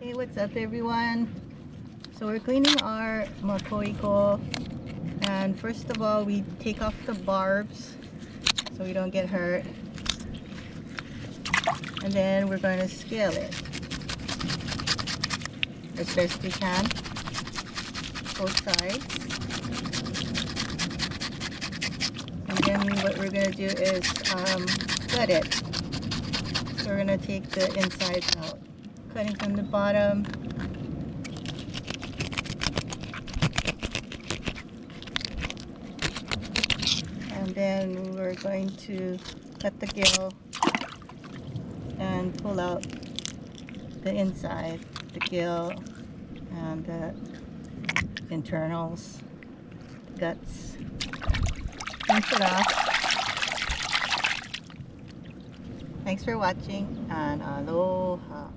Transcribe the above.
Hey, what's up everyone? So we're cleaning our Maikoiko, and first of all we take off the barbs so we don't get hurt, and then we're going to scale it as best we can, both sides. And then what we're going to do is gut it. So we're going to take the insides out, cutting from the bottom. And then we're going to cut the gill and pull out the inside, the gill and the internals, guts. Rinse it off. Thanks for watching, and aloha.